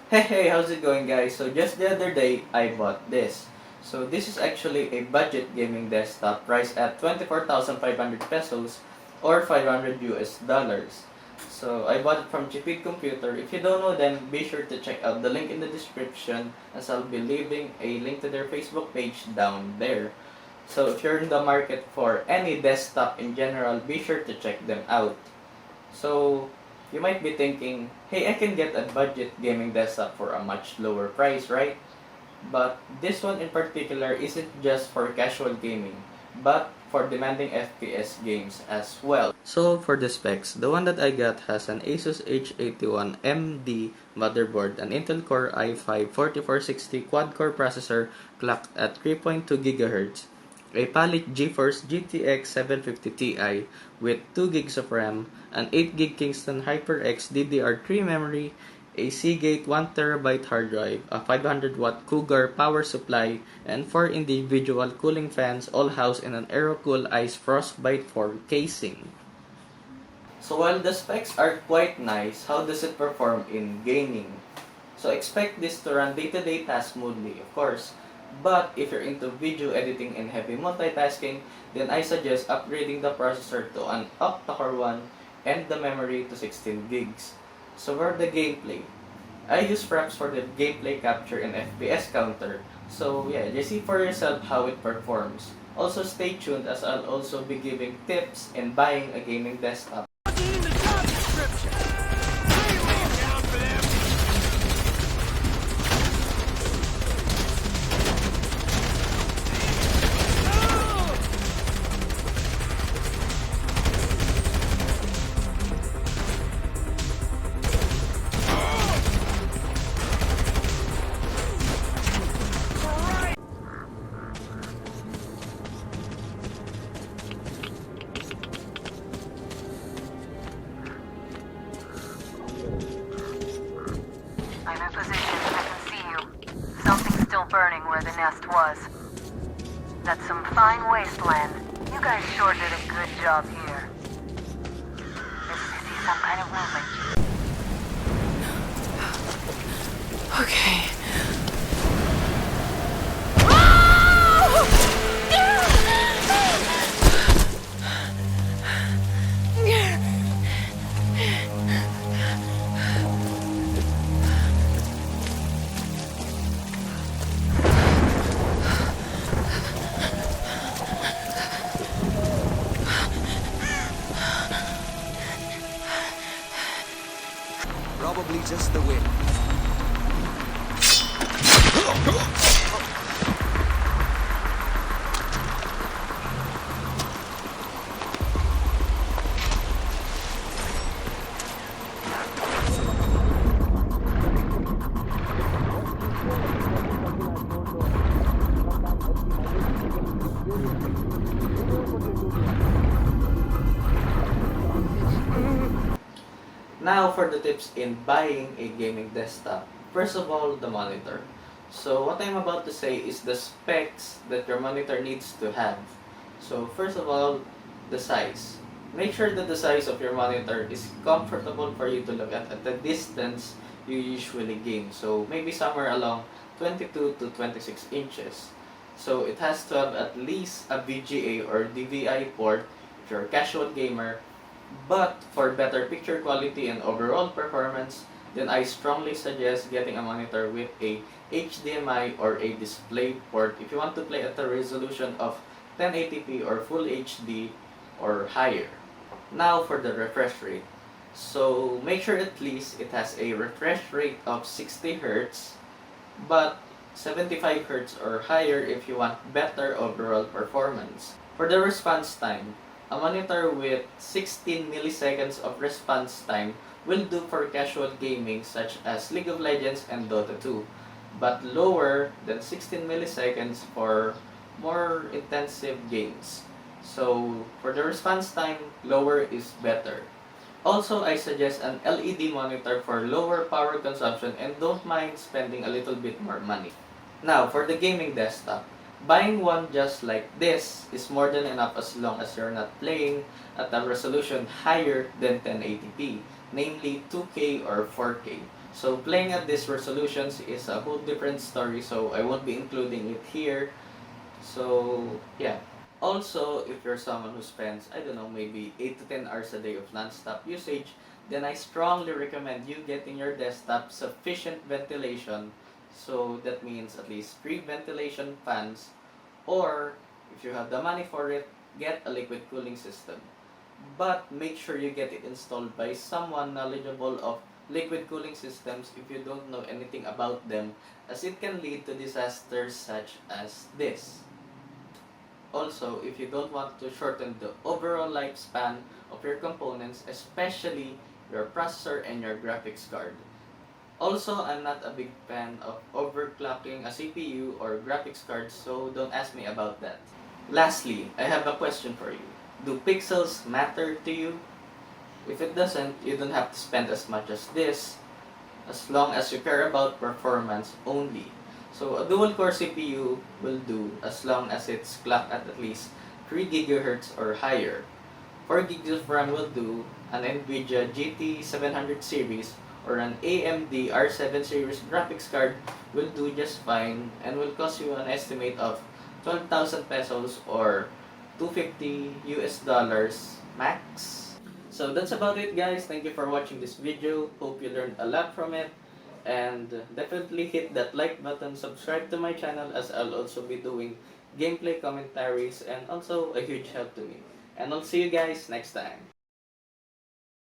Hey, how's it going, guys? So just the other day, I bought this. So this is actually a budget gaming desktop priced at 24,500 pesos or 500 US dollars. So I bought it from Chipid Computer. If you don't know them, be sure to check out the link in the description as I'll be leaving a link to their Facebook page down there. So if you're in the market for any desktop in general, be sure to check them out. So, you might be thinking, hey, I can get a budget gaming desktop for a much lower price, right? But this one in particular isn't just for casual gaming, but for demanding FPS games as well. So for the specs, the one that I got has an Asus H81MD motherboard, an Intel Core i5-4460 quad-core processor clocked at 3.2 GHz, a Palit GeForce GTX 750 Ti with 2 gigs of RAM, an 8 gig Kingston HyperX DDR3 memory, a Seagate 1TB hard drive, a 500-watt Cougar power supply, and 4 individual cooling fans all housed in an AeroCool Ice Frostbite 4 casing. So while the specs are quite nice, how does it perform in gaming? So expect this to run day-to-day tasks smoothly, of course. But if you're into video editing and heavy multitasking, then I suggest upgrading the processor to an octa-core one and the memory to 16 gigs. So for the gameplay, I use Fraps for the gameplay capture and FPS counter. So yeah, just see for yourself how it performs. Also stay tuned as I'll also be giving tips in buying a gaming desktop. I'm in position. I can see you. Something's still burning where the nest was. That's some fine wasteland. You guys sure did a good job here. If you see some kind of movement. Okay. Probably just the wind. Now for the tips in buying a gaming desktop. First of all, the monitor. So what I'm about to say is the specs that your monitor needs to have. So first of all, the size. Make sure that the size of your monitor is comfortable for you to look at the distance you usually game. So maybe somewhere along 22 to 26 inches. So it has to have at least a VGA or DVI port if you're a casual gamer. But for better picture quality and overall performance, then I strongly suggest getting a monitor with a HDMI or a display port if you want to play at a resolution of 1080p or Full HD or higher. Now for the refresh rate. So make sure at least it has a refresh rate of 60 Hz, but 75 Hz or higher if you want better overall performance. For the response time, a monitor with 16 milliseconds of response time will do for casual gaming such as League of Legends and Dota 2, but lower than 16 milliseconds for more intensive games. So for the response time, lower is better. Also, I suggest an LED monitor for lower power consumption and don't mind spending a little bit more money. Now, for the gaming desktop, buying one just like this is more than enough as long as you're not playing at a resolution higher than 1080p, namely 2K or 4K. So playing at these resolutions is a whole different story, so I won't be including it here. So yeah. Also, if you're someone who spends, I don't know, maybe 8 to 10 hours a day of non-stop usage, then I strongly recommend you getting your desktop sufficient ventilation. So that means at least 3 ventilation fans, or if you have the money for it, get a liquid cooling system. But make sure you get it installed by someone knowledgeable of liquid cooling systems if you don't know anything about them, as it can lead to disasters such as this. Also, if you don't want to shorten the overall lifespan of your components, especially your processor and your graphics card. Also, I'm not a big fan of overclocking a CPU or graphics card, so don't ask me about that. Lastly, I have a question for you. Do pixels matter to you? If it doesn't, you don't have to spend as much as this, as long as you care about performance only. So a dual-core CPU will do as long as it's clocked at least 3 GHz or higher. 4 GB of RAM will do, an NVIDIA GT 700 series or an AMD R7 series graphics card will do just fine and will cost you an estimate of 12,000 pesos or $250 max. So that's about it, guys. Thank you for watching this video. Hope you learned a lot from it. And definitely hit that like button, subscribe to my channel, as I'll also be doing gameplay commentaries and also a huge help to me. And I'll see you guys next time.